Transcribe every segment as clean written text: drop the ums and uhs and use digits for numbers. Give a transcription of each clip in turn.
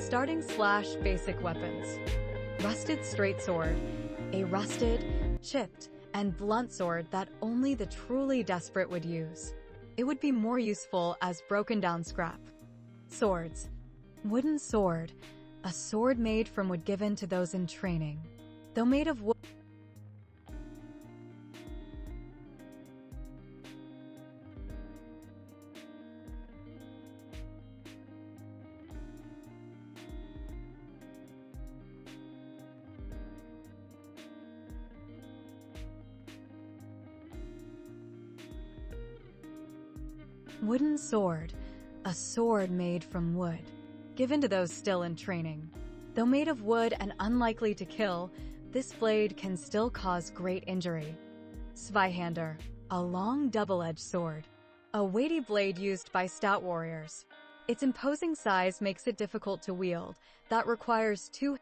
Starting slash basic weapons. Rusted straight sword. A rusted, chipped, and blunt sword that only the truly desperate would use. It would be more useful as broken down scrap. Swords. Wooden sword. A sword made from wood given to those in training. Though made of wood, wooden sword, a sword made from wood, given to those still in training. Though made of wood and unlikely to kill, this blade can still cause great injury. Zweihander, a long double-edged sword, a weighty blade used by stout warriors. Its imposing size makes it difficult to wield, that requires two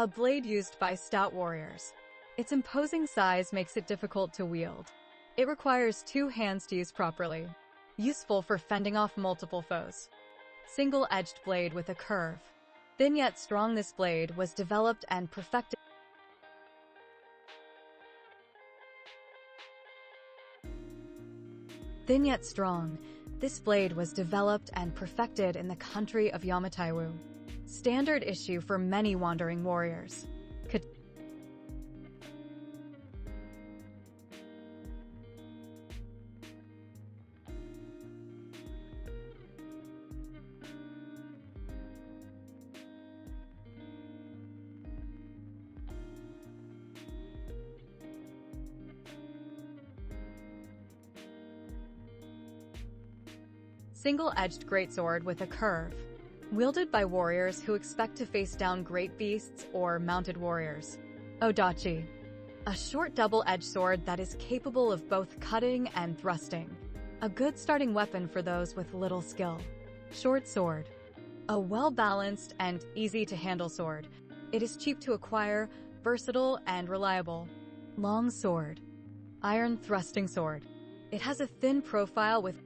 a blade used by stout warriors. Its imposing size makes it difficult to wield. It requires two hands to use properly. Useful for fending off multiple foes. Single-edged blade with a curve. Thin yet strong, this blade was developed and perfected. Thin yet strong, this blade was developed and perfected in the country of Yamatai-wu. Standard issue for many wandering warriors. Single-edged greatsword with a curve. Wielded by warriors who expect to face down great beasts or mounted warriors. Odachi. A short double-edged sword that is capable of both cutting and thrusting. A good starting weapon for those with little skill. Short sword. A well-balanced and easy-to-handle sword. It is cheap to acquire, versatile, and reliable. Long sword. Iron thrusting sword. It has a thin profile with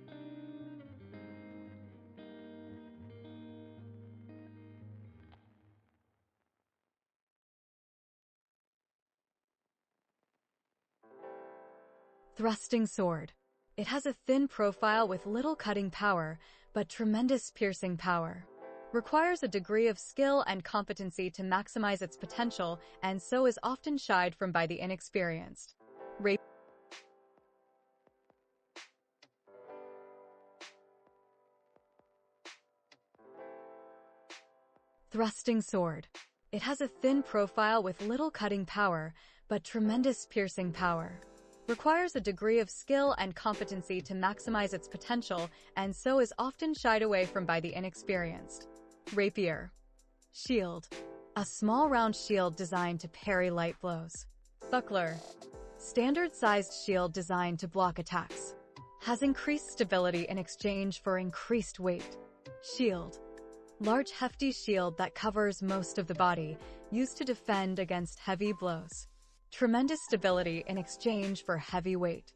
thrusting sword. It has a thin profile with little cutting power, but tremendous piercing power. Requires a degree of skill and competency to maximize its potential, and so is often shied from by the inexperienced. Thrusting sword. It has a thin profile with little cutting power, but tremendous piercing power. Requires a degree of skill and competency to maximize its potential, and so is often shied away from by the inexperienced. Rapier. Shield. A small round shield designed to parry light blows. Buckler. Standard-sized shield designed to block attacks. Has increased stability in exchange for increased weight. Shield. Large hefty shield that covers most of the body, used to defend against heavy blows. Tremendous stability in exchange for heavy weight.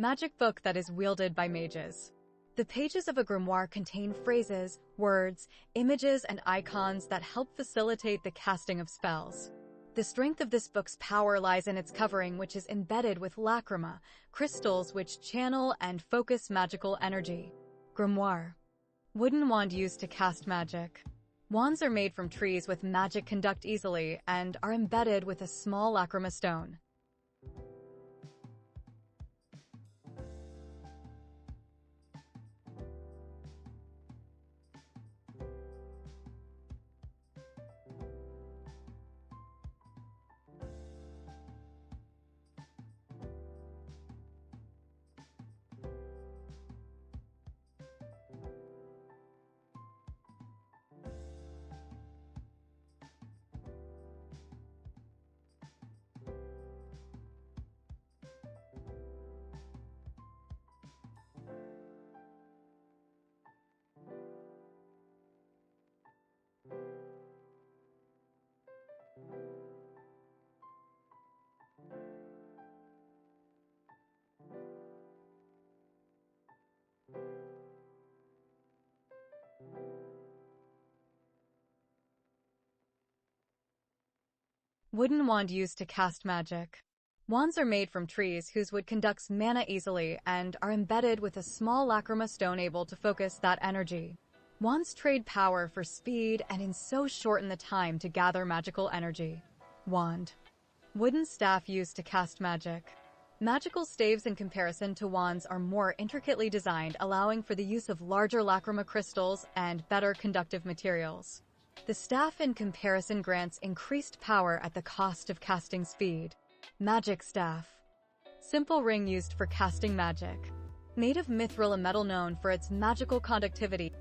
magic book that is wielded by mages. The pages of a grimoire contain phrases, words, images, and icons that help facilitate the casting of spells. The strength of this book's power lies in its covering, which is embedded with lacrima, crystals which channel and focus magical energy. Grimoire. Wooden wand used to cast magic. Wands are made from trees with magic conduct easily and are embedded with a small lacrima stone. Wooden wand used to cast magic. Wands are made from trees whose wood conducts mana easily and are embedded with a small lacrima stone able to focus that energy. Wands trade power for speed and in so shorten the time to gather magical energy. Wand. Wooden staff used to cast magic. Magical staves in comparison to wands are more intricately designed, allowing for the use of larger lacrima crystals and better conductive materials. The staff in comparison grants increased power at the cost of casting speed. Magic staff. Simple ring used for casting magic. Made of mithril, a metal known for its magical conductivity.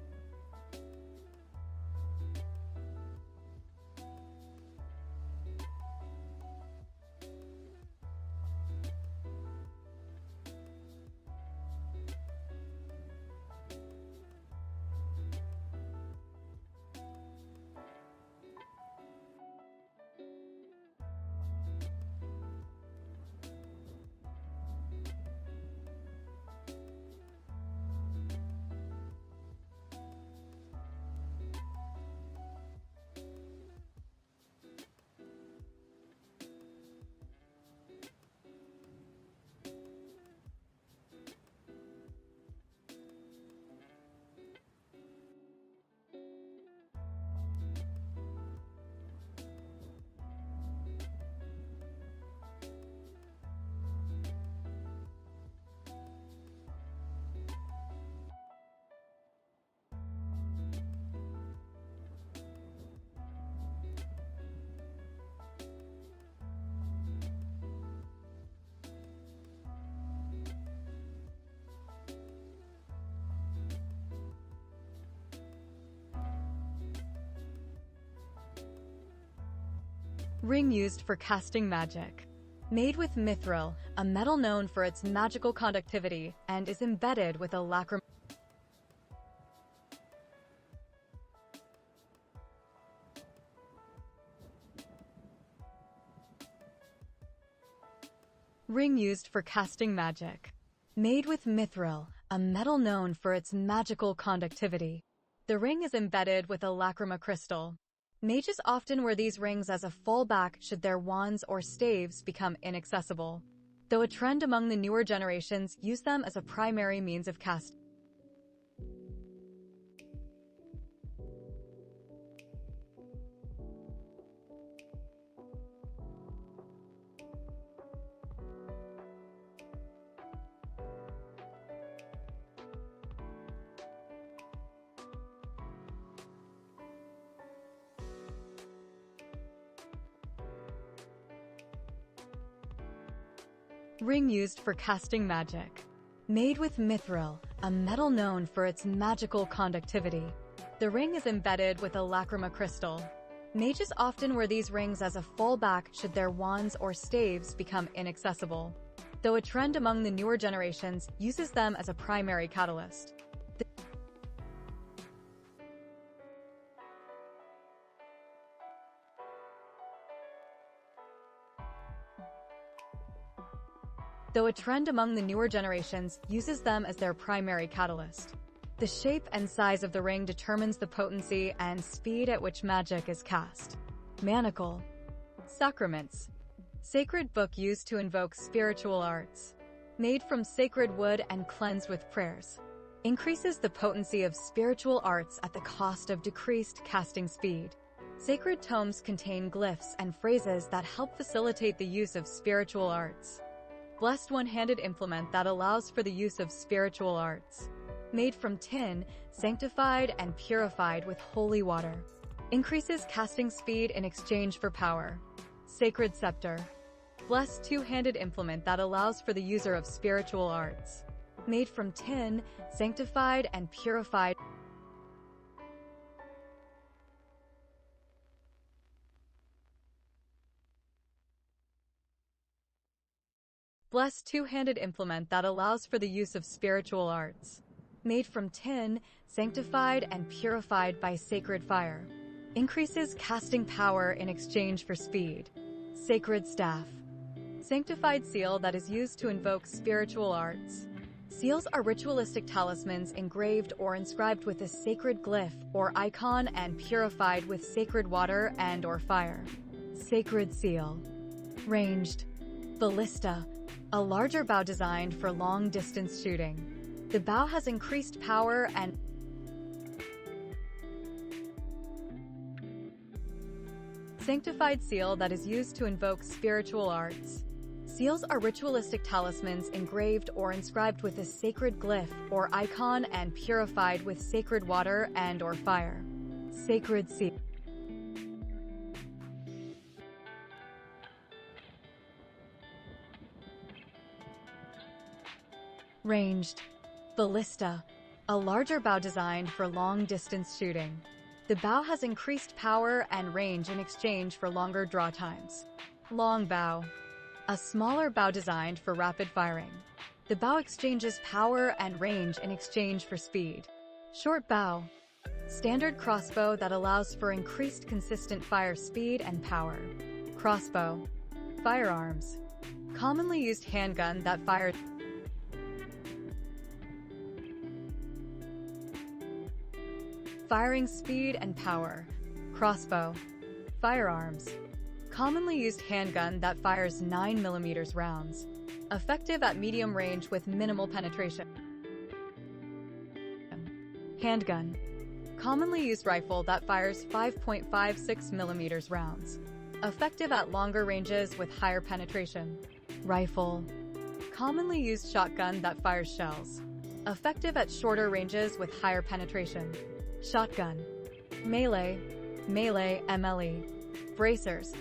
Ring used for casting magic. Made with mithril, a metal known for its magical conductivity, and is embedded with a lacrima. Ring used for casting magic. Made with mithril, a metal known for its magical conductivity. The ring is embedded with a lacrima crystal. Mages often wear these rings as a fallback should their wands or staves become inaccessible, though a trend among the newer generations use them as a primary means of casting. Ring used for casting magic. Made with mithril, a metal known for its magical conductivity. The ring is embedded with a lacrima crystal. Mages often wear these rings as a fallback should their wands or staves become inaccessible, though a trend among the newer generations uses them as a primary catalyst. though a trend among the newer generations uses them as their primary catalyst. The shape and size of the ring determines the potency and speed at which magic is cast. Manacle. Sacraments. Sacred book used to invoke spiritual arts. Made from sacred wood and cleansed with prayers. Increases the potency of spiritual arts at the cost of decreased casting speed. Sacred tomes contain glyphs and phrases that help facilitate the use of spiritual arts. Blessed one-handed implement that allows for the use of spiritual arts. Made from tin, sanctified and purified with holy water. Increases casting speed in exchange for power. Sacred scepter. Blessed two-handed implement that allows for the user of spiritual arts. Made from tin, sanctified and purified. Blessed two-handed implement that allows for the use of spiritual arts. Made from tin, sanctified and purified by sacred fire. Increases casting power in exchange for speed. Sacred staff. Sanctified seal that is used to invoke spiritual arts. Seals are ritualistic talismans engraved or inscribed with a sacred glyph or icon and purified with sacred water and/or fire. Sacred seal. Ranged. Ballista. A larger bow designed for long-distance shooting. The bow has increased power and sanctified seal that is used to invoke spiritual arts. Seals are ritualistic talismans engraved or inscribed with a sacred glyph or icon and purified with sacred water and/or fire. Sacred seal. Ranged. Ballista. A larger bow designed for long-distance shooting. The bow has increased power and range in exchange for longer draw times. Long bow. A smaller bow designed for rapid firing. The bow exchanges power and range in exchange for speed. Short bow. Standard crossbow that allows for increased consistent fire speed and power. Crossbow. Firearms. Commonly used handgun that fires firing speed and power. Crossbow. Firearms. Commonly used handgun that fires 9mm rounds. Effective at medium range with minimal penetration. Handgun. Commonly used rifle that fires 5.56mm rounds. Effective at longer ranges with higher penetration. Rifle. Commonly used shotgun that fires shells. Effective at shorter ranges with higher penetration. Shotgun. Melee. Melee MLE. Bracers.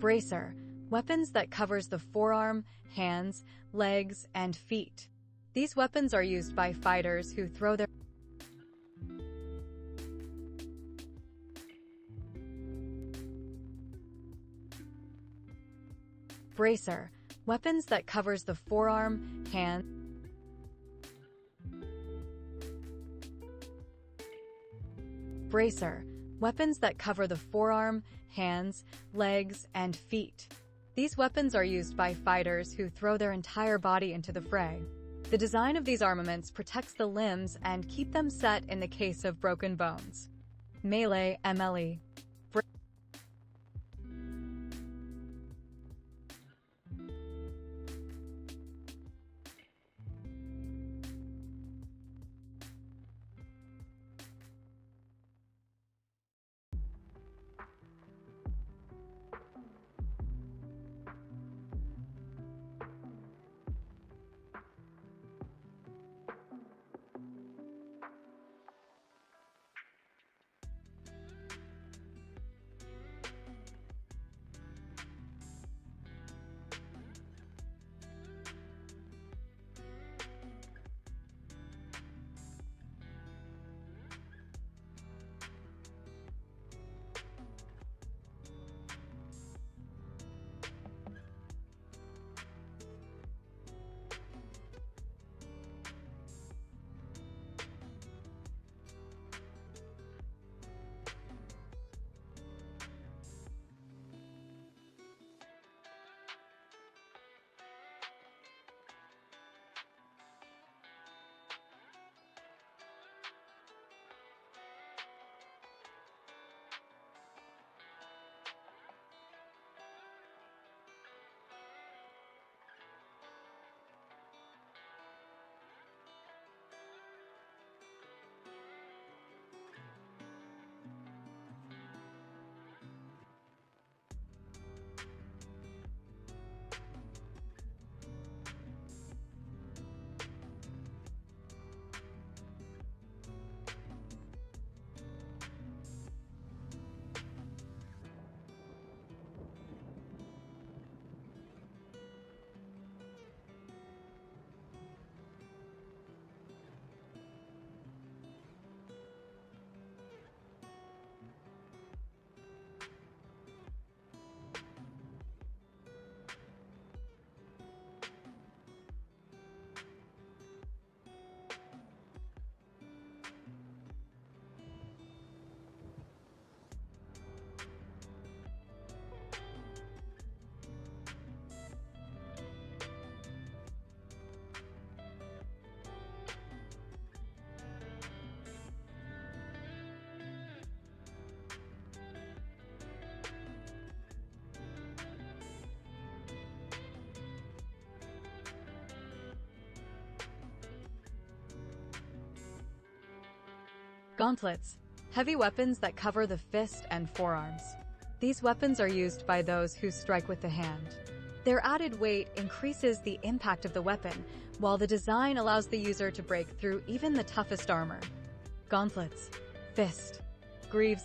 Bracer, weapons that covers the forearm, hands, legs, and feet. These weapons are used by fighters who throw their Bracer, weapons that covers the forearm, hand. Bracer, weapons that cover the forearm, hands, legs, and feet. These weapons are used by fighters who throw their entire body into the fray. The design of these armaments protects the limbs and keep them set in the case of broken bones. Melee MLE. Gauntlets, heavy weapons that cover the fist and forearms. These weapons are used by those who strike with the hand. Their added weight increases the impact of the weapon, while the design allows the user to break through even the toughest armor. Gauntlets, fist, greaves.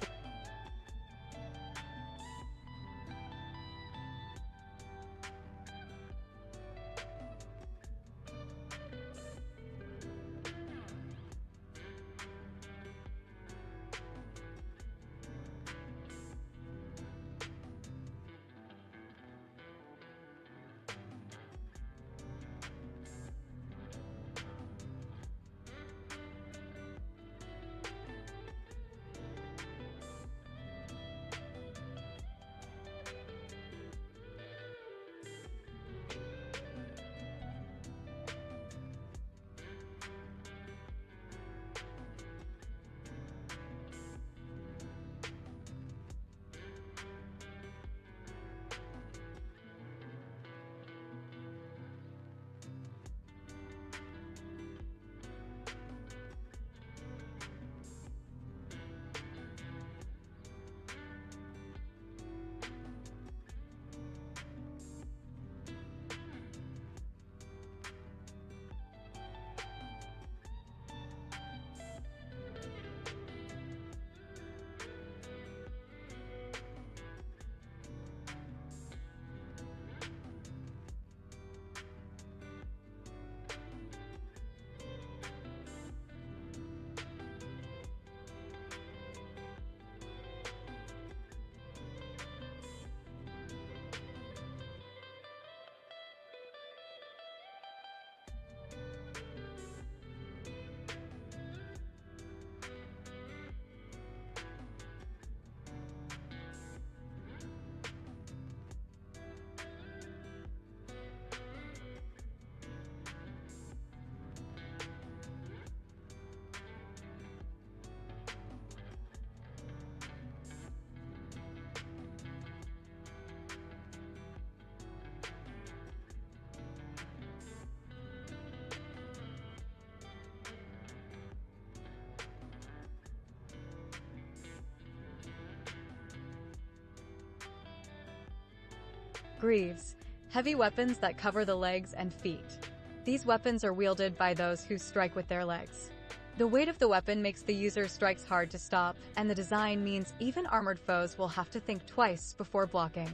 Greaves, heavy weapons that cover the legs and feet. These weapons are wielded by those who strike with their legs. The weight of the weapon makes the user's strikes hard to stop, and the design means even armored foes will have to think twice before blocking.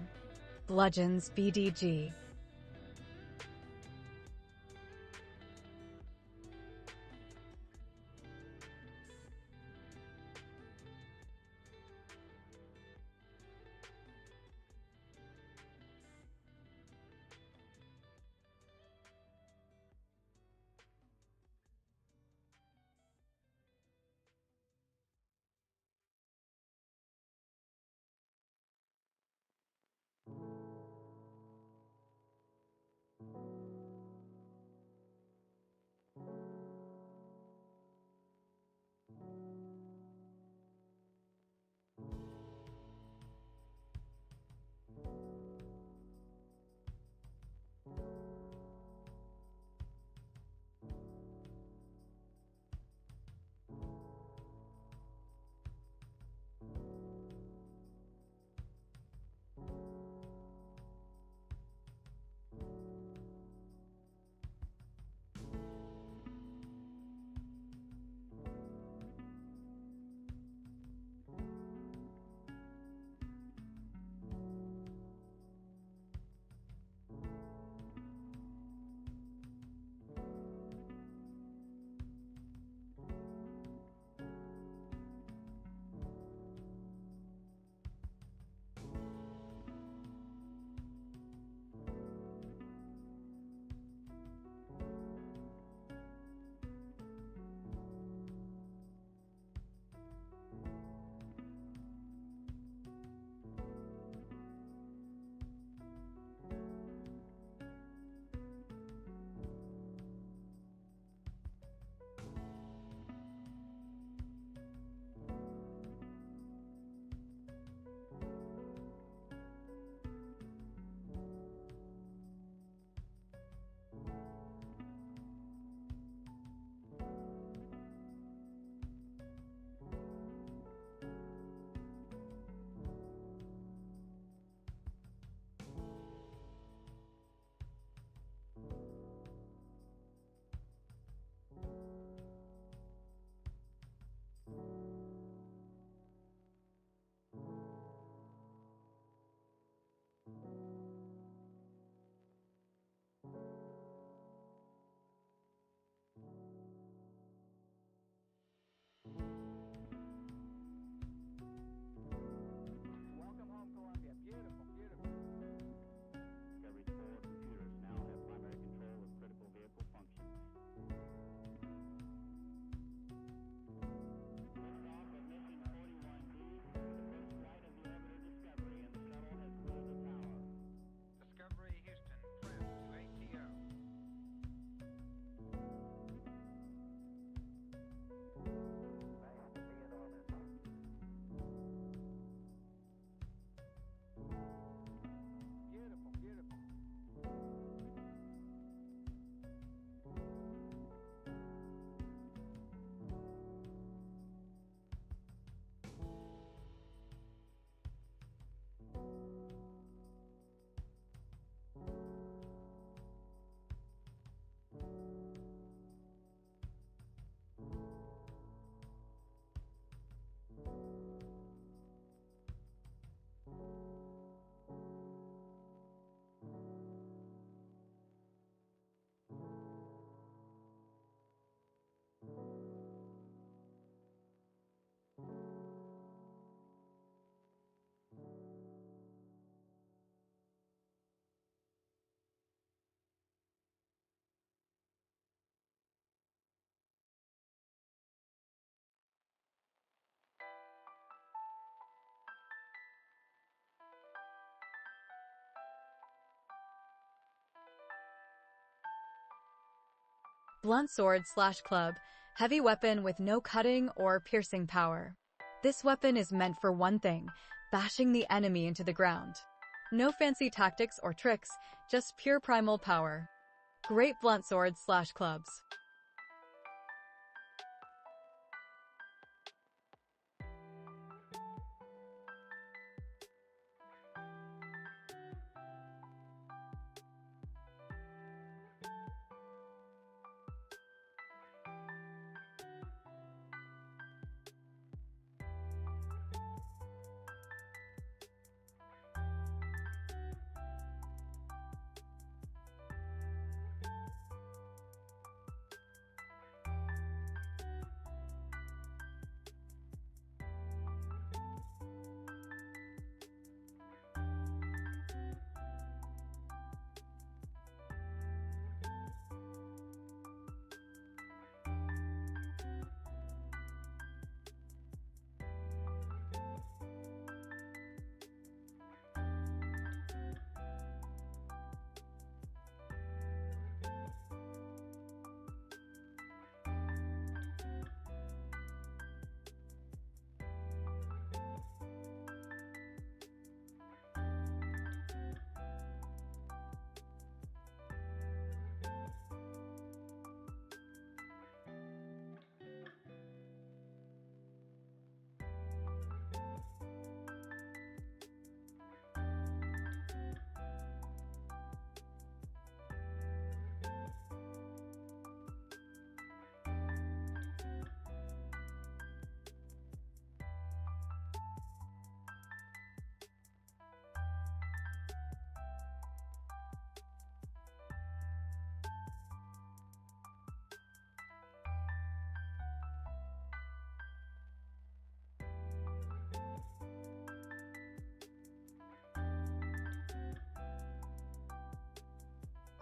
Bludgeons BDG. Welcome home, Columbia. Beautiful, beautiful. Discovery's 4 computers now have primary control of critical vehicle functions. Liftoff of mission 41B, the first flight of the orbiter Discovery, and the shuttle has cleared the tower. Discovery Houston, trim to ATO. Nice to be in orbit. Beautiful, beautiful. Blunt sword/club, heavy weapon with no cutting or piercing power. This weapon is meant for one thing, bashing the enemy into the ground. No fancy tactics or tricks, just pure primal power. Great blunt swords/clubs.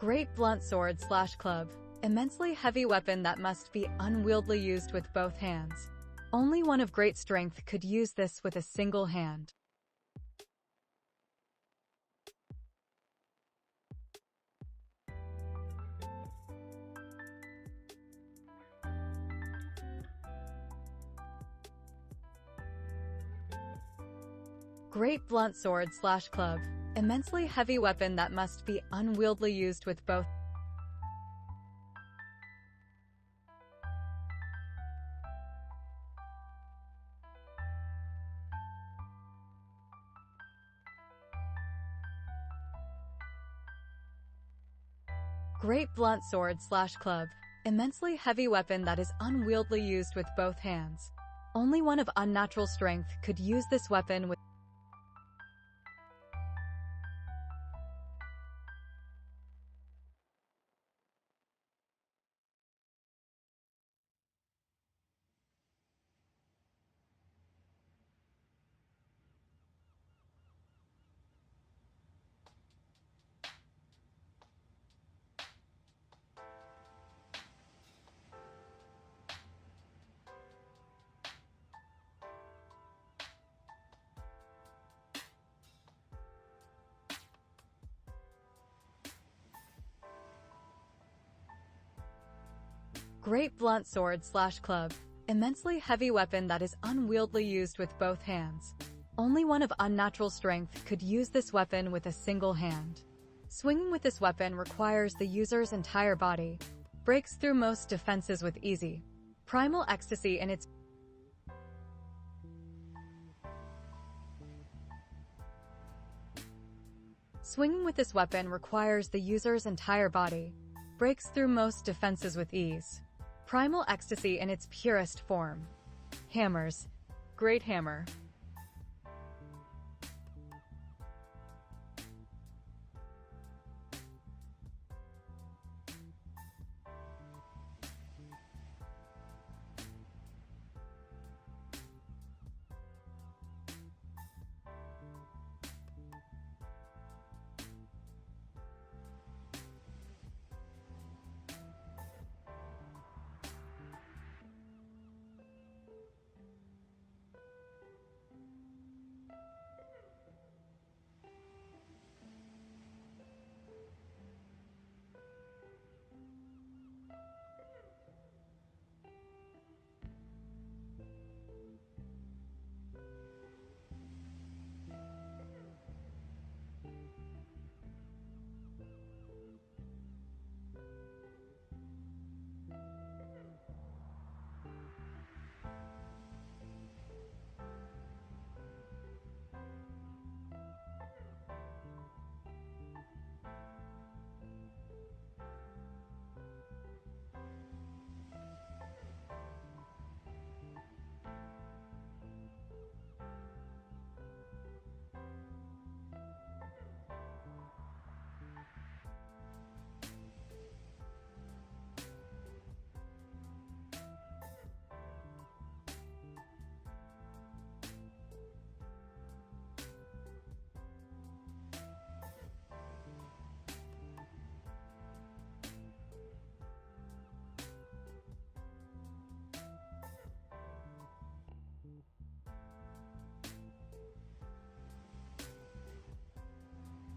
Great blunt sword / club. Immensely heavy weapon that must be unwieldy used with both hands. Only one of great strength could use this with a single hand. Great blunt sword / club. Immensely heavy weapon that must be unwieldy used with both. Great blunt sword / club. Immensely heavy weapon that is unwieldy used with both hands. Only one of unnatural strength could use this weapon with. Great blunt sword / club. Immensely heavy weapon that is unwieldy used with both hands. Only one of unnatural strength could use this weapon with a single hand. Swinging with this weapon requires the user's entire body. Breaks through most defenses with easy. Primal ecstasy in its. Swinging with this weapon requires the user's entire body. Breaks through most defenses with ease. Primal ecstasy in its purest form. Hammers. Great hammer.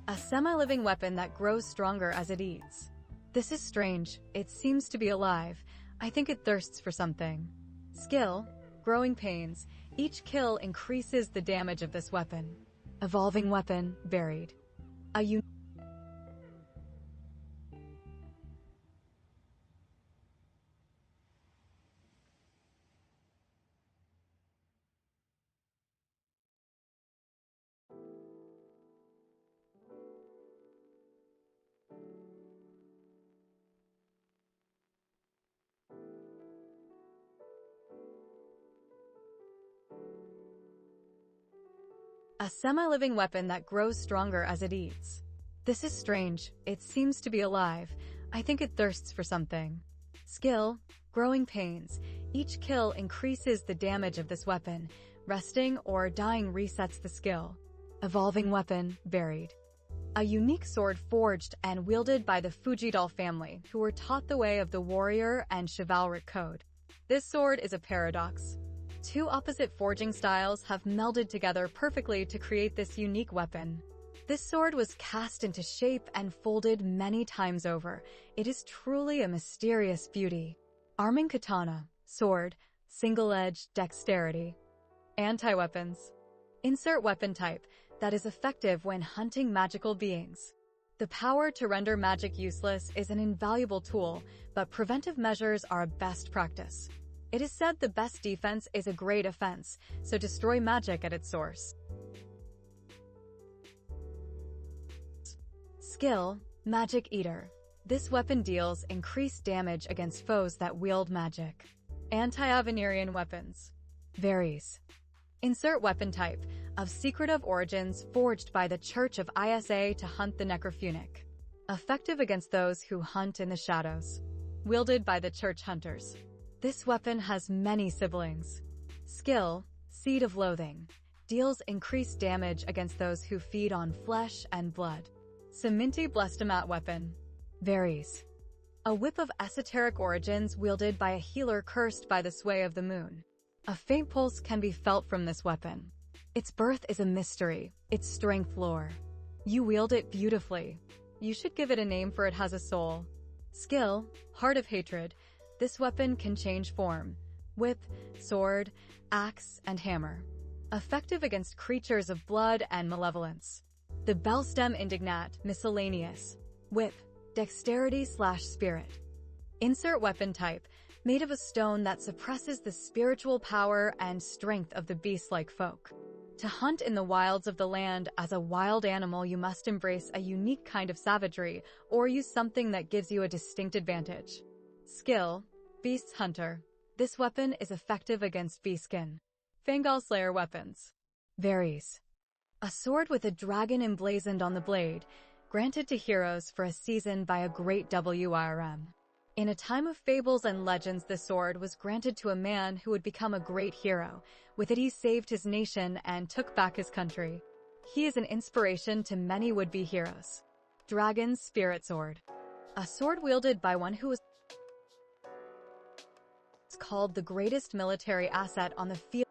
A semi-living weapon that grows stronger as it eats. This is strange. It seems to be alive. I think it thirsts for something. Skill. Growing pains. Each kill increases the damage of this weapon. Evolving weapon. Varied. A semi-living weapon that grows stronger as it eats. This is strange. It seems to be alive. I think it thirsts for something. Skill. Growing pains. Each kill increases the damage of this weapon. Resting or dying resets the skill. Evolving weapon. Varied. a unique sword forged and wielded by the Fujidal family, who were taught the way of the warrior and chivalric code. This sword is a paradox. Two opposite forging styles have melded together perfectly to create this unique weapon. This sword was cast into shape and folded many times over. It is truly a mysterious beauty. Arming katana, sword, single-edged dexterity. Anti-weapons. Insert weapon type that is effective when hunting magical beings. The power to render magic useless is an invaluable tool, but preventive measures are a best practice. It is said the best defense is a great offense, so destroy magic at its source. Skill, Magic Eater. This weapon deals increased damage against foes that wield magic. Anti-Avenirian weapons. Varies. Insert weapon type of secretive origins forged by the Church of Isa to hunt the Necrophunic. Effective against those who hunt in the shadows. Wielded by the Church Hunters. This weapon has many siblings. Skill, Seed of Loathing. Deals increased damage against those who feed on flesh and blood. Seminti Blestamat weapon. Varies. A whip of esoteric origins wielded by a healer cursed by the sway of the moon. A faint pulse can be felt from this weapon. Its birth is a mystery, its strength lore. You wield it beautifully. You should give it a name, for it has a soul. Skill, Heart of Hatred. This weapon can change form. Whip, sword, axe, and hammer. Effective against creatures of blood and malevolence. The Bellstem Indignat, Miscellaneous. Whip, dexterity/spirit. Insert weapon type, made of a stone that suppresses the spiritual power and strength of the beast-like folk. To hunt in the wilds of the land as a wild animal, you must embrace a unique kind of savagery or use something that gives you a distinct advantage. Skill, Beast's Hunter. This weapon is effective against beastskin. Fangal Slayer weapons. Varies. A sword with a dragon emblazoned on the blade, granted to heroes for a season by a great WIRM. In a time of fables and legends, the sword was granted to a man who would become a great hero. With it, he saved his nation and took back his country. He is an inspiration to many would-be heroes. Dragon's Spirit Sword. A sword wielded by one who was called the greatest military asset on the field.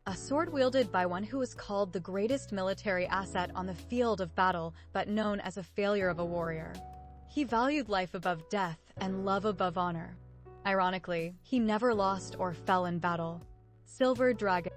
A sword wielded by one who was called the greatest military asset on the field of battle, but known as a failure of a warrior. He valued life above death and love above honor. Ironically, he never lost or fell in battle. Silver Dragon.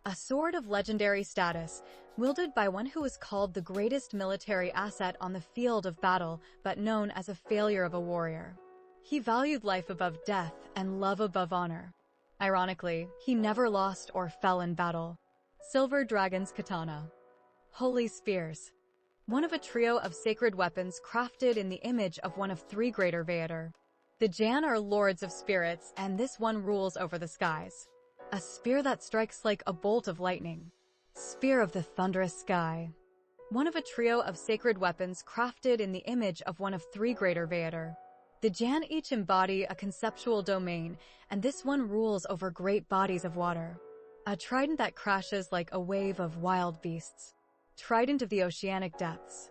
A sword of legendary status, wielded by one who was called the greatest military asset on the field of battle, but known as a failure of a warrior. He valued life above death and love above honor. Ironically, he never lost or fell in battle. Silver Dragon's Katana. Holy Spears. One of a trio of sacred weapons crafted in the image of one of three greater Vader. The Jan are lords of spirits, and this one rules over the skies. A spear that strikes like a bolt of lightning. Spear of the thunderous sky. One of a trio of sacred weapons crafted in the image of one of three greater Vader. The Jan each embody a conceptual domain, and this one rules over great bodies of water. A trident that crashes like a wave of wild beasts. Trident of the oceanic depths.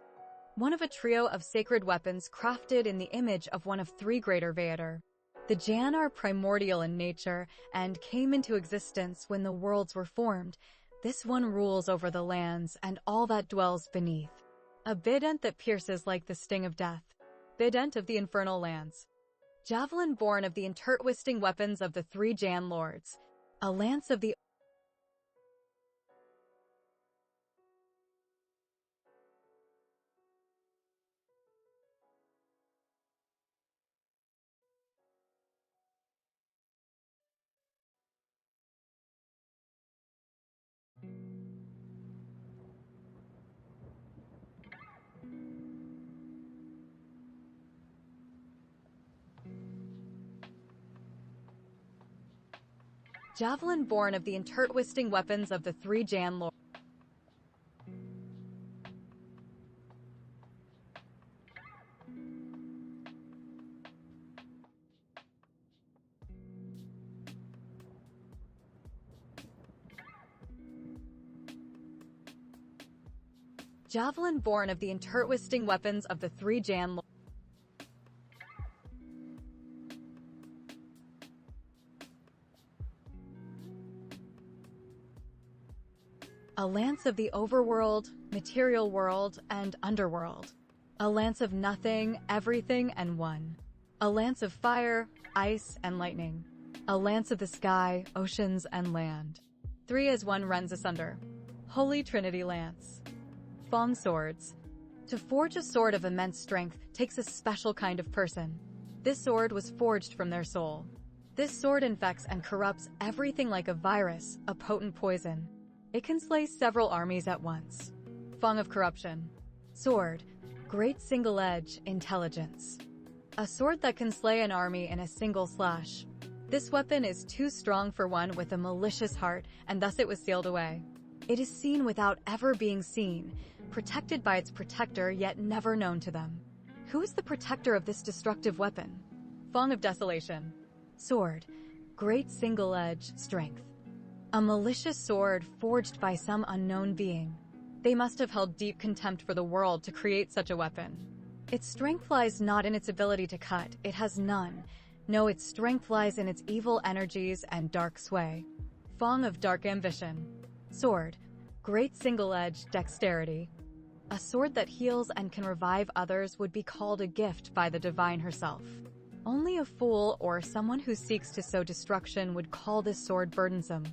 one of a trio of sacred weapons crafted in the image of one of three greater Vader. The Jan are primordial in nature and came into existence when the worlds were formed. This one rules over the lands and all that dwells beneath. A bident that pierces like the sting of death. Bident of the infernal lands. Javelin born of the intertwisting weapons of the three Jan lords. A lance of the Javelin born of the intertwisting weapons of the three Jan lords. Javelin born of the intertwisting weapons of the three Jan lords. A lance of the overworld, material world, and underworld. A lance of nothing, everything, and one. A lance of fire, ice, and lightning. A lance of the sky, oceans, and land. Three as one rends asunder. Holy Trinity Lance. Fong Swords. To forge a sword of immense strength takes a special kind of person. This sword was forged from their soul. This sword infects and corrupts everything like a virus, a potent poison. It can slay several armies at once. Fong of Corruption. Sword. Great single edge, intelligence. A sword that can slay an army in a single slash. This weapon is too strong for one with a malicious heart, and thus it was sealed away. It is seen without ever being seen, protected by its protector yet never known to them. Who is the protector of this destructive weapon? Fong of Desolation. Sword. Great single edge, strength. A malicious sword forged by some unknown being. They must have held deep contempt for the world to create such a weapon. Its strength lies not in its ability to cut, it has none. No, its strength lies in its evil energies and dark sway. Fong of Dark Ambition. Sword. Great single-edge, dexterity. A sword that heals and can revive others would be called a gift by the divine herself. Only a fool or someone who seeks to sow destruction would call this sword burdensome.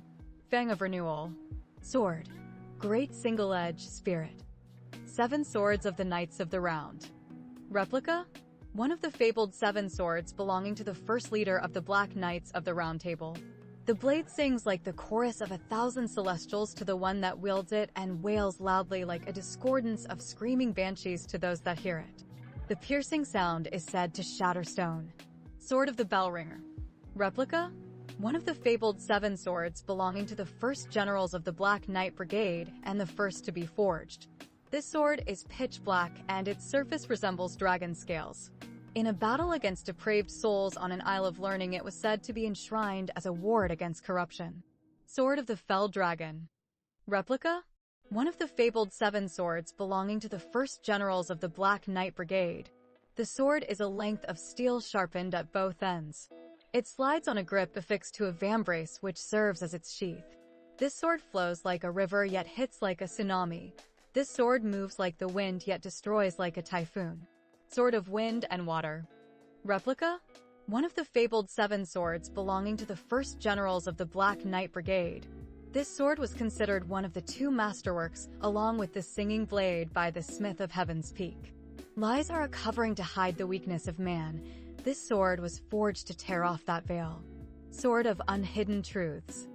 Fang of Renewal. Sword. Great single-edge, spirit. 7 swords of the Knights of the Round. Replica. One of the fabled 7 swords belonging to the first leader of the Black Knights of the Round Table. The blade sings like the chorus of 1,000 celestials to the one that wields it and wails loudly like a discordance of screaming banshees to those that hear it. The piercing sound is said to shatter stone. Sword of the Bellringer. Replica. One of the fabled 7 swords belonging to the first generals of the Black Knight Brigade and the first to be forged. This sword is pitch black and its surface resembles dragon scales. In a battle against depraved souls on an Isle of Learning, it was said to be enshrined as a ward against corruption. Sword of the Fell Dragon. Replica. One of the fabled 7 swords belonging to the first generals of the Black Knight Brigade. The sword is a length of steel sharpened at both ends. It slides on a grip affixed to a vambrace which serves as its sheath. This sword flows like a river yet hits like a tsunami. This sword moves like the wind yet destroys like a typhoon. Sword of Wind and Water. Replica. One of the fabled 7 swords belonging to the first generals of the Black Knight Brigade. This sword was considered one of the 2 masterworks, along with the singing blade by the Smith of Heaven's Peak. Lies are a covering to hide the weakness of man. This sword was forged to tear off that veil. Sword of Unhidden Truths.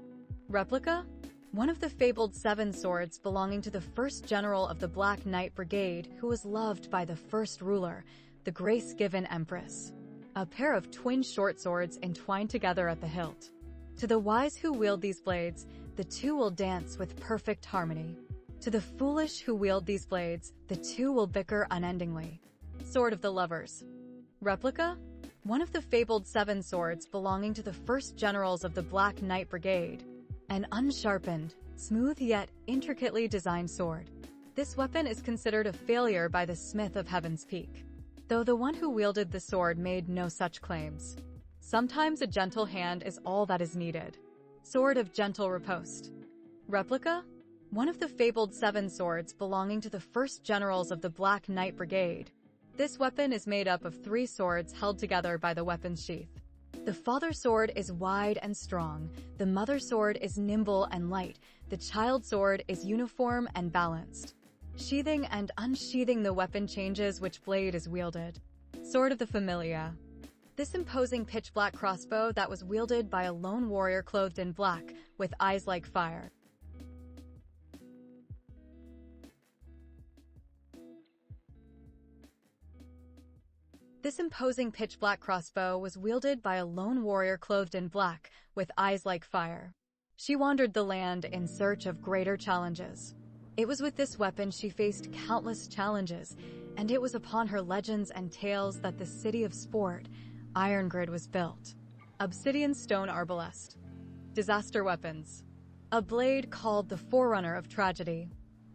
Replica. One of the fabled 7 swords belonging to the first general of the Black Knight Brigade who was loved by the first ruler, the grace-given Empress. A pair of twin short swords entwined together at the hilt. To the wise who wield these blades, the 2 will dance with perfect harmony. To the foolish who wield these blades, the 2 will bicker unendingly. Sword of the Lovers. Replica. One of the fabled 7 swords belonging to the first generals of the Black Knight Brigade. An unsharpened, smooth yet intricately designed sword. This weapon is considered a failure by the Smith of Heaven's Peak, though the one who wielded the sword made no such claims. Sometimes a gentle hand is all that is needed. Sword of Gentle Riposte. Replica? One of the fabled 7 swords belonging to the first generals of the Black Knight Brigade. This weapon is made up of 3 swords held together by the weapon's sheath. The father sword is wide and strong, the mother sword is nimble and light, the child sword is uniform and balanced. Sheathing and unsheathing the weapon changes which blade is wielded. Sword of the Familia. This imposing pitch-black crossbow that was wielded by a lone warrior clothed in black, with eyes like fire. This imposing pitch-black crossbow was wielded by a lone warrior clothed in black, with eyes like fire. She wandered the land in search of greater challenges. It was with this weapon she faced countless challenges, and it was upon her legends and tales that the city of sport, Irongrid, was built. Obsidian Stone Arbalest. Disaster Weapons. A blade called the Forerunner of Tragedy.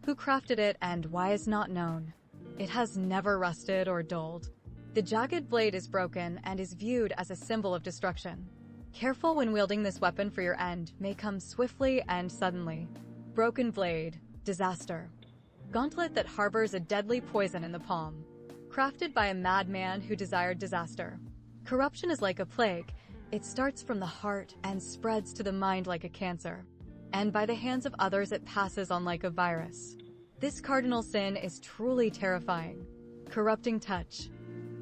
Who crafted it and why is not known. It has never rusted or dulled. The jagged blade is broken and is viewed as a symbol of destruction. Careful when wielding this weapon, for your end may come swiftly and suddenly. Broken Blade. Disaster. Gauntlet that harbors a deadly poison in the palm. Crafted by a madman who desired disaster. Corruption is like a plague. It starts from the heart and spreads to the mind like a cancer. And by the hands of others it passes on like a virus. This cardinal sin is truly terrifying. Corrupting Touch.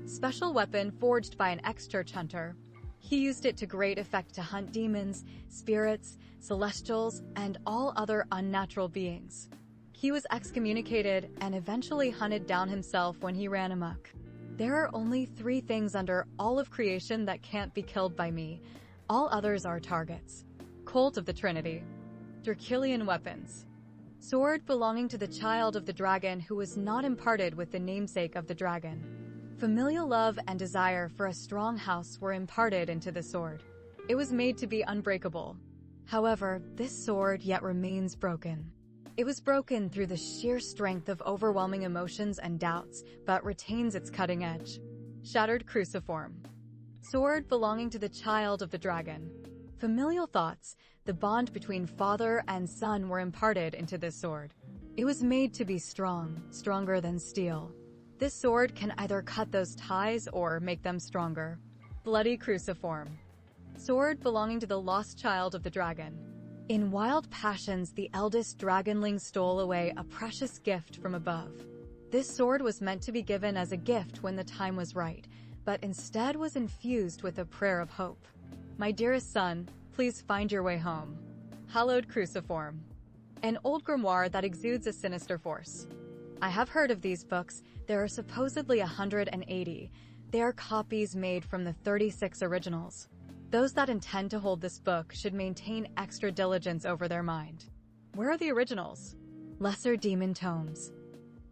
Special weapon forged by an ex-church hunter. He used it to great effect to hunt demons, spirits, celestials, and all other unnatural beings. He was excommunicated and eventually hunted down himself when he ran amok. There are only 3 things under all of creation that can't be killed by me. All others are targets. Cult of the Trinity. Draculian Weapons. Sword belonging to the child of the dragon who was not imparted with the namesake of the dragon. Familial love and desire for a strong house were imparted into the sword. It was made to be unbreakable. However, this sword yet remains broken. It was broken through the sheer strength of overwhelming emotions and doubts, but retains its cutting edge. Shattered Cruciform. Sword belonging to the child of the dragon. Familial thoughts, the bond between father and son, were imparted into this sword. It was made to be strong, stronger than steel. This sword can either cut those ties or make them stronger. Bloody Cruciform. Sword belonging to the lost child of the dragon. In wild passions, the eldest dragonling stole away a precious gift from above. This sword was meant to be given as a gift when the time was right, but instead was infused with a prayer of hope. My dearest son, please find your way home. Hallowed Cruciform. An old grimoire that exudes a sinister force. I have heard of these books. There are supposedly 180. They are copies made from the 36 originals. Those that intend to hold this book should maintain extra diligence over their mind. Where are the originals? Lesser Demon Tomes.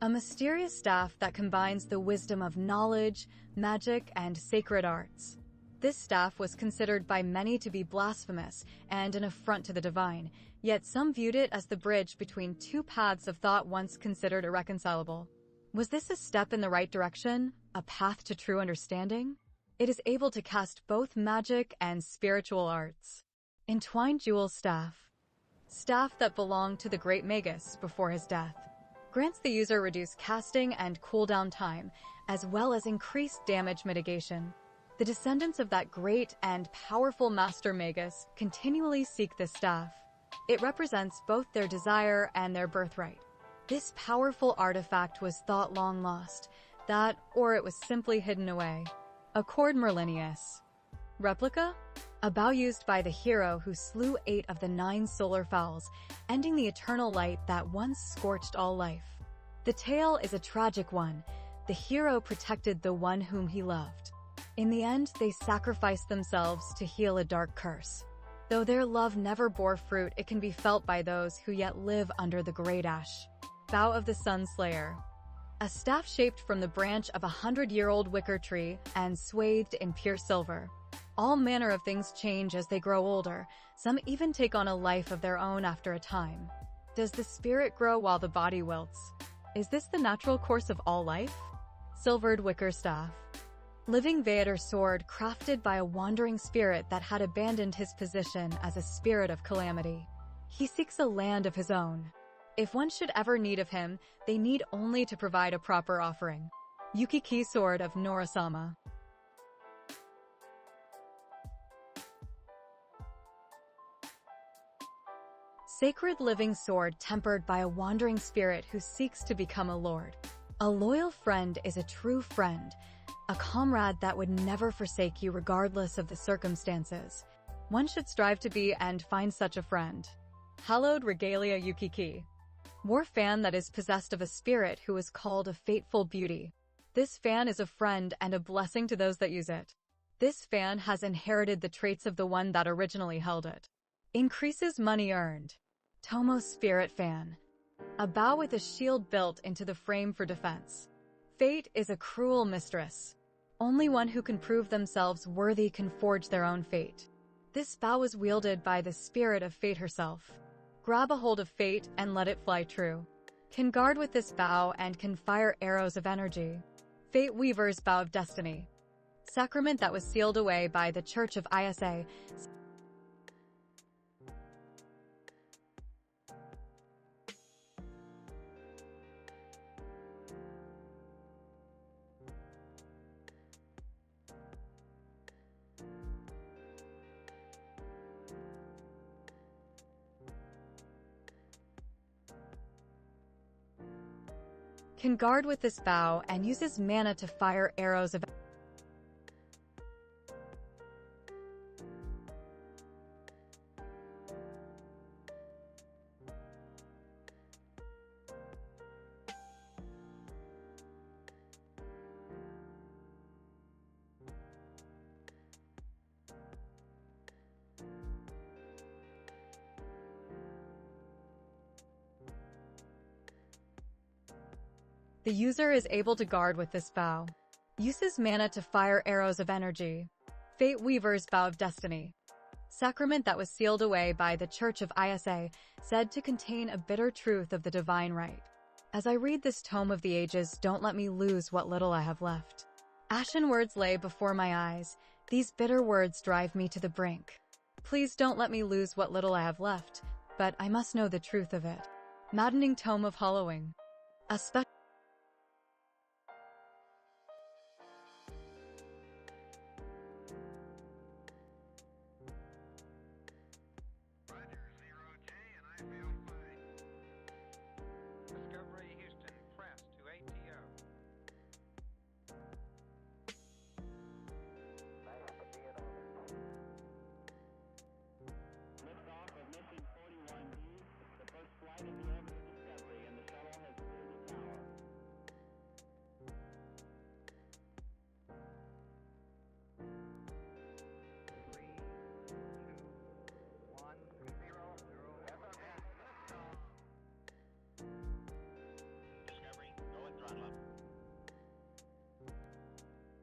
A mysterious staff that combines the wisdom of knowledge, magic, and sacred arts. This staff was considered by many to be blasphemous and an affront to the divine, yet some viewed it as the bridge between 2 paths of thought once considered irreconcilable. Was this a step in the right direction? A path to true understanding? It is able to cast both magic and spiritual arts. Entwined Jewel Staff. Staff that belonged to the great Magus before his death. Grants the user reduced casting and cooldown time, as well as increased damage mitigation. The descendants of that great and powerful Master Magus continually seek this staff. It represents both their desire and their birthright. This powerful artifact was thought long lost, that or it was simply hidden away. Accord Merlinius. Replica? A bow used by the hero who slew 8 of the 9 solar fowls, ending the eternal light that once scorched all life. The tale is a tragic one. The hero protected the one whom he loved. In the end, they sacrificed themselves to heal a dark curse. Though their love never bore fruit, it can be felt by those who yet live under the great ash. Bow of the Sun Slayer. A staff shaped from the branch of a 100-year-old wicker tree and swathed in pure silver. All manner of things change as they grow older. Some even take on a life of their own after a time. Does the spirit grow while the body wilts? Is this the natural course of all life? Silvered wicker staff. Living Vader sword crafted by a wandering spirit that had abandoned his position as a spirit of calamity. He seeks a land of his own. If one should ever need of him, they need only to provide a proper offering. Yukiki Sword of Norasama. Sacred living sword tempered by a wandering spirit who seeks to become a lord. A loyal friend is a true friend, a comrade that would never forsake you regardless of the circumstances. One should strive to be and find such a friend. Hallowed Regalia Yukiki. War fan that is possessed of a spirit who is called a fateful beauty. This fan is a friend and a blessing to those that use it. This fan has inherited the traits of the one that originally held it. Increases money earned. Tomo Spirit Fan. A bow with a shield built into the frame for defense. Fate is a cruel mistress. Only one who can prove themselves worthy can forge their own fate. This bow is wielded by the spirit of fate herself. Grab a hold of fate and let it fly true. Can guard with this bow and can fire arrows of energy. Fate Weaver's Bow of Destiny. Sacrament that was sealed away by the Church of Isa. Can guard with this bow and uses mana to fire arrows of The user is able to guard with this bow. Uses mana to fire arrows of energy. Fate Weaver's Bow of Destiny. Sacrament that was sealed away by the Church of Isa, said to contain a bitter truth of the divine right. As I read this tome of the ages, don't let me lose what little I have left. Ashen words lay before my eyes. These bitter words drive me to the brink. Please don't let me lose what little I have left, but I must know the truth of it. Maddening Tome of Hollowing. A special Discovery Houston Press to ATO. Liftoff of mission 41D, the first flight of the Orbit Discovery, and the shuttle has cleared the tower. 3, 2, 1, 0, 0. Discovery, go and throttle up.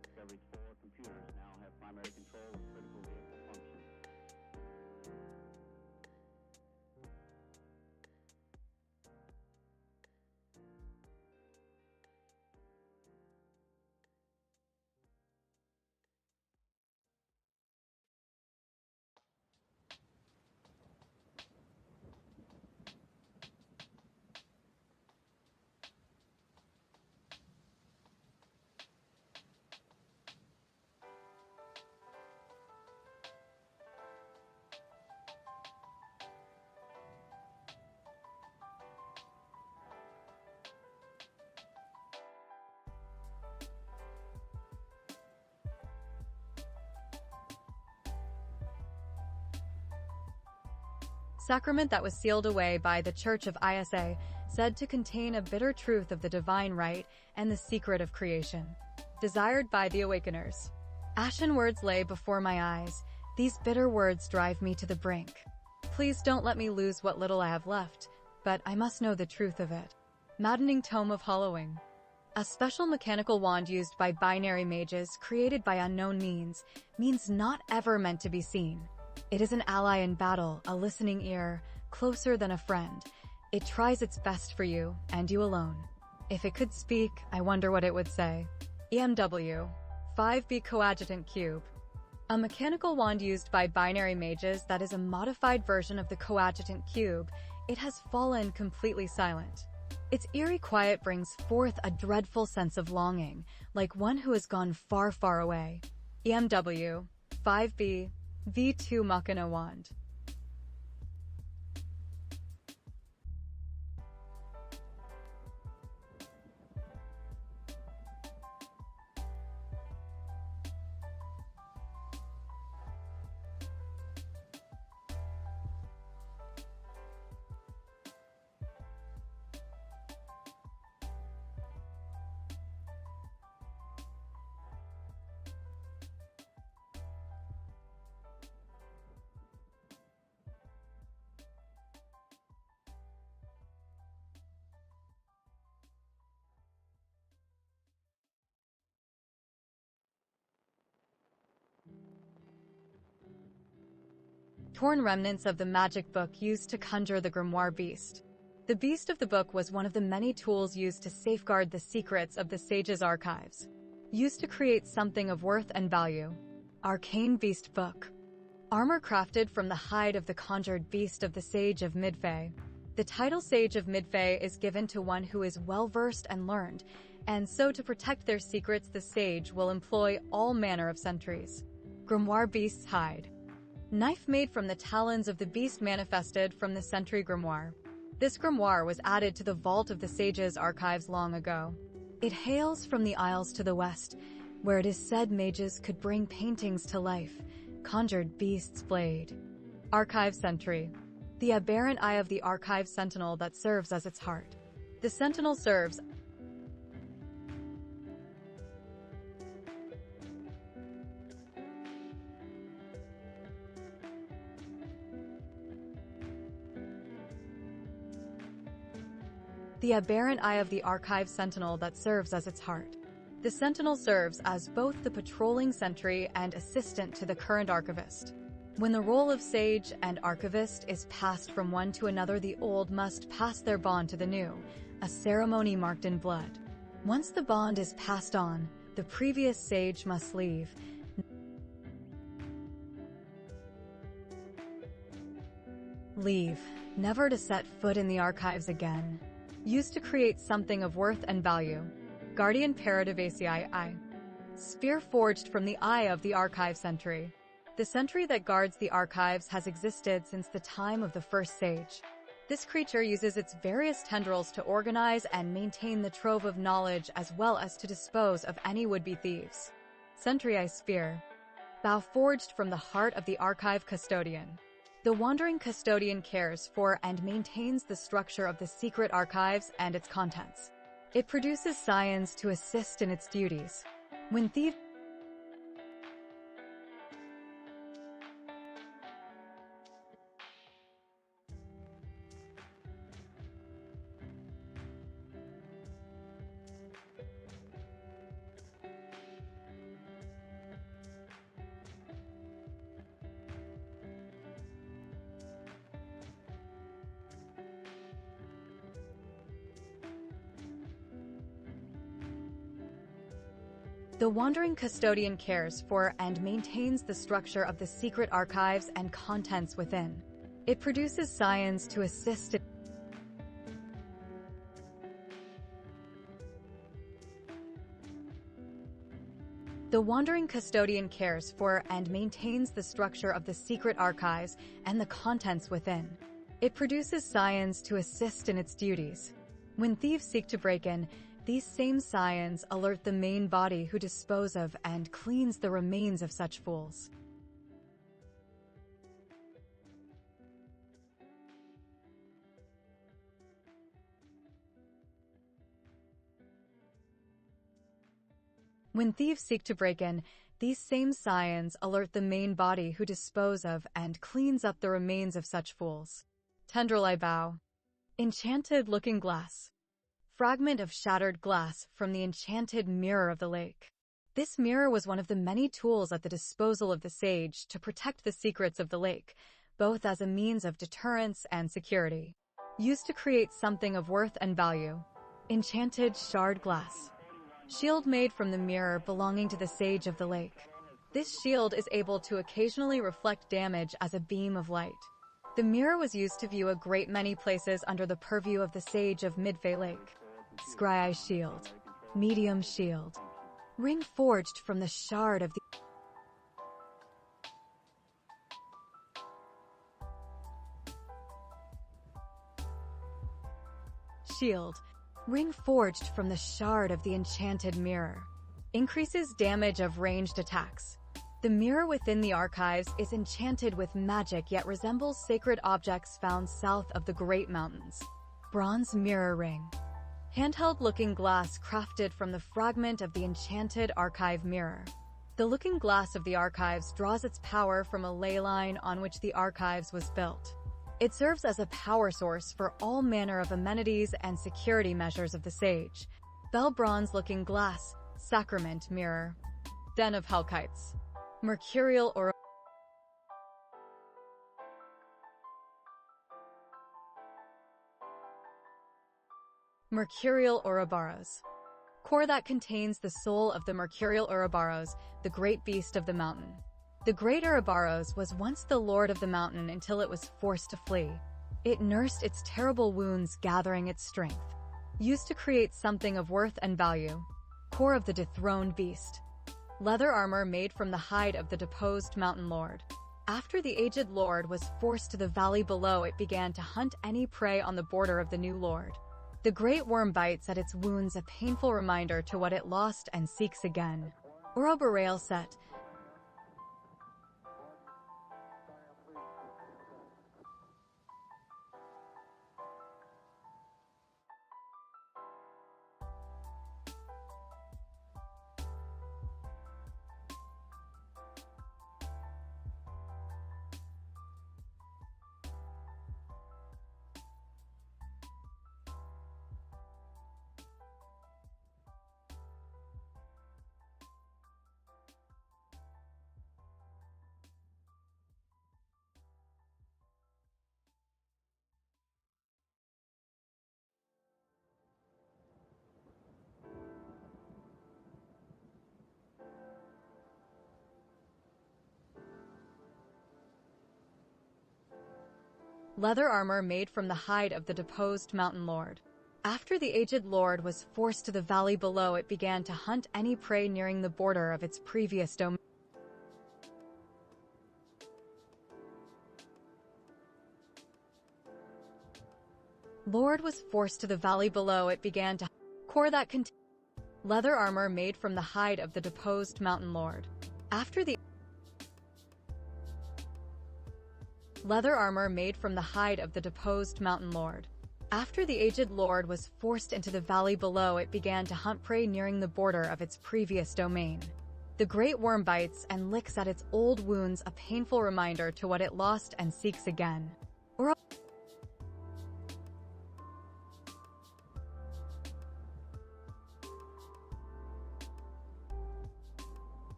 Discovery's 4 computers now have primary control of critical vehicle functions. Sacrament that was sealed away by the Church of Isa, said to contain a bitter truth of the divine right and the secret of creation. Desired by the Awakeners. Ashen words lay before my eyes. These bitter words drive me to the brink. Please don't let me lose what little I have left, but I must know the truth of it. Maddening Tome of Hollowing. A special mechanical wand used by binary mages, created by unknown means not ever meant to be seen. It is an ally in battle, a listening ear, closer than a friend. It tries its best for you, and you alone. If it could speak, I wonder what it would say. EMW 5B Coadjutant Cube. A mechanical wand used by binary mages that is a modified version of the Coadjutant Cube. It has fallen completely silent. Its eerie quiet brings forth a dreadful sense of longing, like one who has gone far, far away. EMW 5B V2 Machina Wand. Torn remnants of the magic book used to conjure the Grimoire Beast. The Beast of the Book was one of the many tools used to safeguard the secrets of the sage's archives. Used to create something of worth and value. Arcane Beast Book. Armor crafted from the hide of the conjured beast of the Sage of Midfay. The title Sage of Midfay is given to one who is well-versed and learned, and so to protect their secrets the sage will employ all manner of sentries. Grimoire Beast's Hide. Knife made from the talons of the beast manifested from the Sentry Grimoire. This grimoire was added to the vault of the sage's archives long ago. It hails from the Isles to the west, where it is said mages could bring paintings to life. Conjured Beast's Blade. Archive Sentry. The aberrant eye of the Archive Sentinel that serves as its heart. The Sentinel serves the aberrant eye of the Archive Sentinel that serves as its heart. The Sentinel serves as both the patrolling sentry and assistant to the current archivist. When the role of sage and archivist is passed from one to another, the old must pass their bond to the new, a ceremony marked in blood. Once the bond is passed on, the previous sage must leave. Never to set foot in the archives again. Used to create something of worth and value. Guardian Paradivacii I. Spear forged from the eye of the Archive Sentry. The sentry that guards the archives has existed since the time of the first sage. This creature uses its various tendrils to organize and maintain the trove of knowledge as well as to dispose of any would-be thieves. Sentry Eye Spear. Bow forged from the heart of the Archive Custodian. The Wandering Custodian cares for and maintains the structure of the secret archives and its contents. It produces scions to assist in its duties. When thieves The Wandering Custodian cares for and maintains the structure of the secret archives and contents within. It produces scions to assist in The Wandering Custodian cares for and maintains the structure of the secret archives and the contents within. It produces scions to assist in its duties. When thieves seek to break in, these same scions alert the main body who dispose of and cleans the remains of such fools. When thieves seek to break in, these same scions alert the main body who dispose of and cleans up the remains of such fools. Tendril Eye Bow. Enchanted Looking Glass. Fragment of shattered glass from the enchanted Mirror of the Lake. This mirror was one of the many tools at the disposal of the sage to protect the secrets of the lake, both as a means of deterrence and security. Used to create something of worth and value. Enchanted Shard Glass. Shield made from the mirror belonging to the Sage of the Lake. This shield is able to occasionally reflect damage as a beam of light. The mirror was used to view a great many places under the purview of the Sage of Midvale Lake. Scry Shield. Medium Shield. Ring forged from the shard of the Shield. Ring forged from the shard of the enchanted mirror. Increases damage of ranged attacks. The mirror within the archives is enchanted with magic yet resembles sacred objects found south of the Great Mountains. Bronze Mirror Ring. Handheld-looking glass crafted from the fragment of the enchanted archive mirror. The looking glass of the archives draws its power from a ley line on which the archives was built. It serves as a power source for all manner of amenities and security measures of the Sage. Bell Bronze-looking glass, Sacrament Mirror. Den of Hellkites. Mercurial or Mercurial Ouroboros. Core that contains the soul of the Mercurial Ouroboros, the great beast of the mountain. The great Ouroboros was once the lord of the mountain until it was forced to flee. It nursed its terrible wounds, gathering its strength. Used to create something of worth and value. Core of the dethroned beast. Leather armor made from the hide of the deposed mountain lord. After the aged lord was forced to the valley below, it began to hunt any prey on the border of the new lord. The great worm bites at its wounds, a painful reminder to what it lost and seeks again. Ouroboreal Set. Leather armor made from the hide of the deposed mountain lord. After the aged lord was forced to the valley below, it began to hunt any prey nearing the border of its previous domain. Lord was forced to the valley below, it began to core that contained leather armor made from the hide of the deposed mountain lord. After the leather armor made from the hide of the deposed mountain lord. After the aged lord was forced into the valley below, it began to hunt prey nearing the border of its previous domain. The great worm bites and licks at its old wounds, a painful reminder to what it lost and seeks again.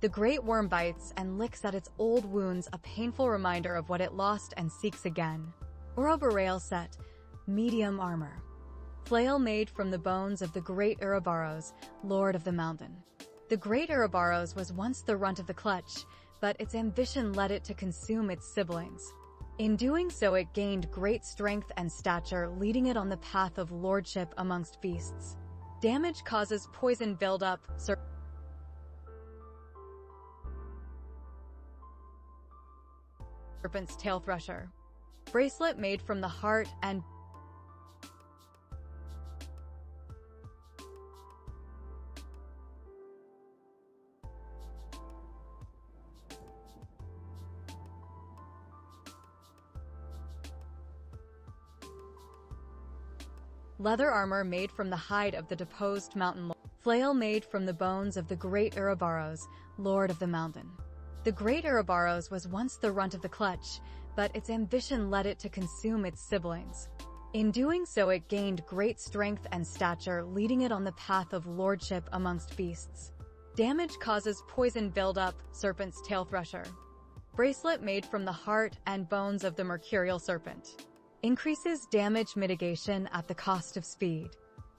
The great worm bites and licks at its old wounds, a painful reminder of what it lost and seeks again. Ouroboreal Set. Medium Armor. Flail made from the bones of the great Ouroboros, lord of the mountain. The great Ouroboros was once the runt of the clutch, but its ambition led it to consume its siblings. In doing so, it gained great strength and stature, leading it on the path of lordship amongst beasts. Damage causes poison buildup. Serpent's Tail Thresher. Bracelet made from the heart and leather armor made from the hide of the deposed mountain lord. Flail made from the bones of the great Ouroboros, lord of the mountain. The great Ouroboros was once the runt of the clutch, but its ambition led it to consume its siblings. In doing so, it gained great strength and stature, leading it on the path of lordship amongst beasts. Damage causes poison buildup. Serpent's Tail Thresher. Bracelet made from the heart and bones of the mercurial serpent. Increases damage mitigation at the cost of speed.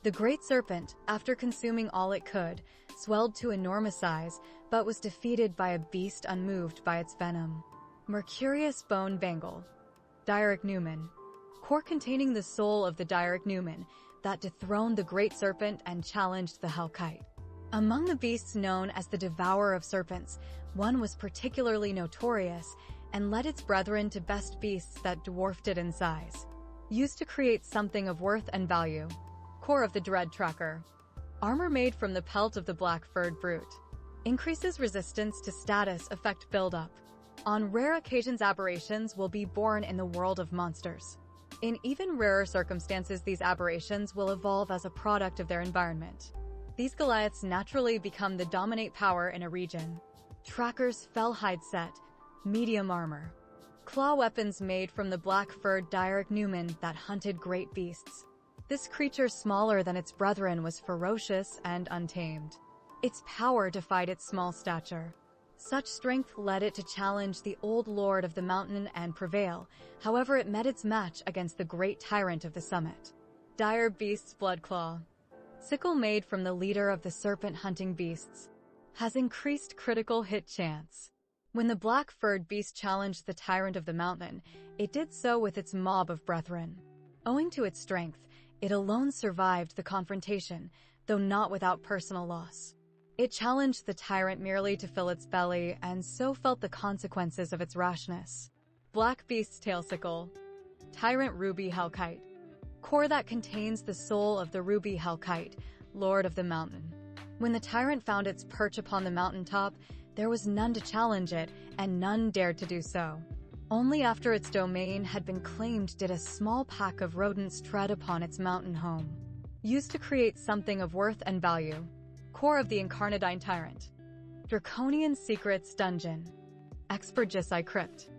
The great serpent, after consuming all it could, swelled to enormous size, but was defeated by a beast unmoved by its venom. Mercurius Bone Bangle. Direk Newman. Core containing the soul of the Direk Newman that dethroned the great serpent and challenged the Hellkite. Among the beasts known as the Devourer of Serpents, one was particularly notorious and led its brethren to best beasts that dwarfed it in size. Used to create something of worth and value. Core of the Dread Tracker. Armor made from the pelt of the black-furred brute. Increases resistance to status effect buildup. On rare occasions, aberrations will be born in the world of monsters. In even rarer circumstances, these aberrations will evolve as a product of their environment. These Goliaths naturally become the dominate power in a region. Tracker's Fellhide Set. Medium armor. Claw weapons made from the black-furred Direk Newman that hunted great beasts. This creature, smaller than its brethren, was ferocious and untamed. Its power defied its small stature. Such strength led it to challenge the old lord of the mountain and prevail. However, it met its match against the great tyrant of the summit. Dire Beast's Bloodclaw. Sickle made from the leader of the serpent-hunting beasts. Has increased critical hit chance. When the black-furred beast challenged the tyrant of the mountain, it did so with its mob of brethren. Owing to its strength, it alone survived the confrontation, though not without personal loss. It challenged the tyrant merely to fill its belly, and so felt the consequences of its rashness. Black Beast's Tailsicle. Tyrant Ruby Hellkite. Core that contains the soul of the Ruby Hellkite, Lord of the Mountain. When the tyrant found its perch upon the mountaintop, there was none to challenge it, and none dared to do so. Only after its domain had been claimed did a small pack of rodents tread upon its mountain home. Used to create something of worth and value. Core of the Incarnadine Tyrant. Draconian Secrets Dungeon. Expergissi Crypt.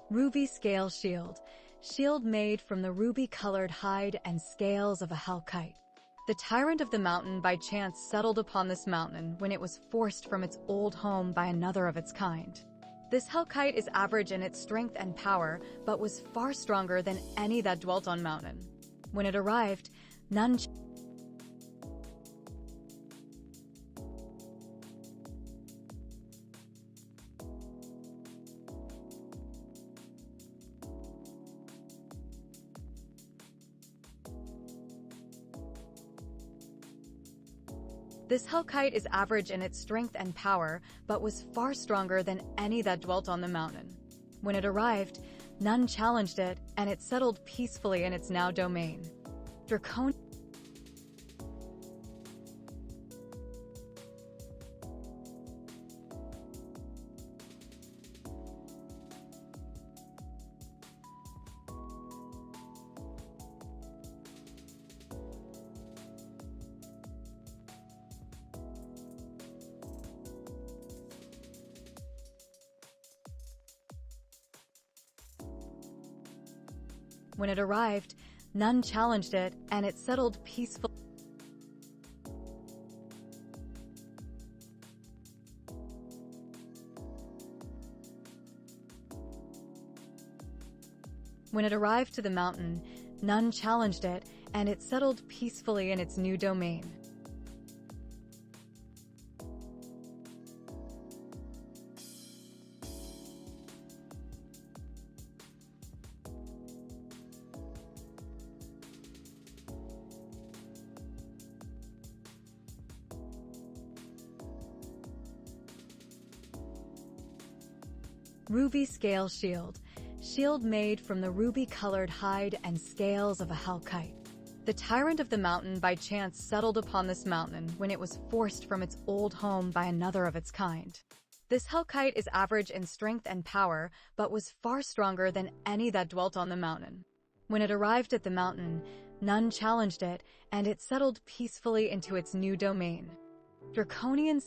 Ruby Scale Shield. Shield made from the ruby-colored hide and scales of a hellkite. The tyrant of the mountain by chance settled upon this mountain when it was forced from its old home by another of its kind. This hellkite is average in its strength and power, but was far stronger than any that dwelt on mountain. When it arrived, none This hellkite is average in its strength and power, but was far stronger than any that dwelt on the mountain. When it arrived, none challenged it, and it settled peacefully in its now domain. Draconian. When it arrived, none challenged it, and it settled peacefully. When it arrived to the mountain, none challenged it, and it settled peacefully in its new domain. Ruby Scale Shield. Shield made from the ruby-colored hide and scales of a hellkite. The tyrant of the mountain by chance settled upon this mountain when it was forced from its old home by another of its kind. This hellkite is average in strength and power, but was far stronger than any that dwelt on the mountain. When it arrived at the mountain, none challenged it, and it settled peacefully into its new domain. Draconian